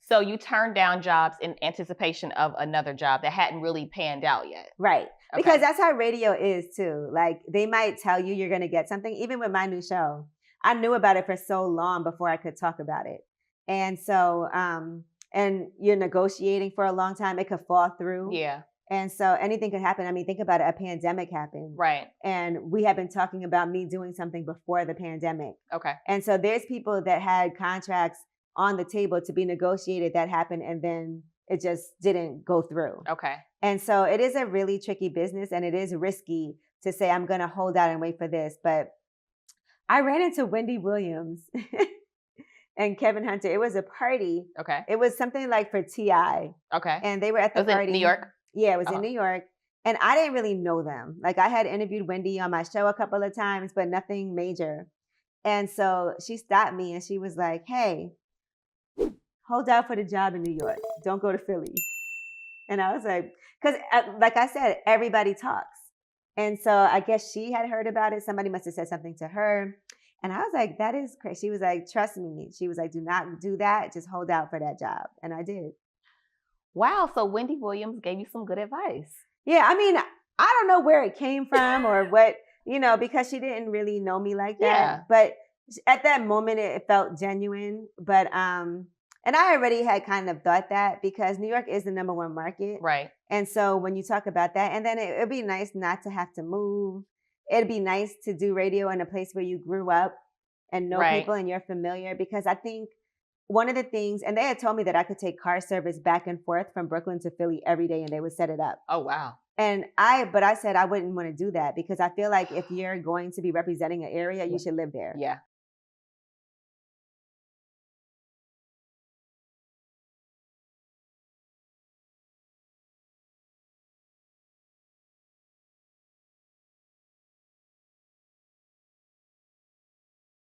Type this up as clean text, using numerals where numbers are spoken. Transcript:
So you turned down jobs in anticipation of another job that hadn't really panned out yet. Right. Okay. Because that's how radio is too. Like they might tell you you're going to get something. Even with my new show, I knew about it for so long before I could talk about it. And so, and you're negotiating for a long time, it could fall through. Yeah. And so anything could happen. I mean, think about it. A pandemic happened. Right. And we have been talking about me doing something before the pandemic. Okay. And so there's people that had contracts on the table to be negotiated that happened and then it just didn't go through. Okay. And so it is a really tricky business and it is risky to say, I'm going to hold out and wait for this. But I ran into Wendy Williams and Kevin Hunter. It was a party. Okay. It was something like for TI. Okay. And they were at the It was party. in New York? Yeah, it was in New York. And I didn't really know them. Like I had interviewed Wendy on my show a couple of times, but nothing major. And so she stopped me and she was like, hey, hold out for the job in New York. Don't go to Philly. And I was like, because like I said, everybody talks. And so I guess she had heard about it. Somebody must have said something to her. And I was like, that is crazy. She was like, trust me. She was like, do not do that. Just hold out for that job. And I did. Wow. So Wendy Williams gave you some good advice. Yeah. I mean, I don't know where it came from or what, because she didn't really know me like that. Yeah. But at that moment, it felt genuine. But, and I already had kind of thought that because New York is the #1 market. Right. And so when you talk about that, and then it'd be nice not to have to move. It'd be nice to do radio in a place where you grew up and know people and you're familiar. Because I think one of the things, and they had told me that I could take car service back and forth from Brooklyn to Philly every day and they would set it up. Oh, wow. But I said I wouldn't want to do that because I feel like if you're going to be representing an area, you should live there. Yeah.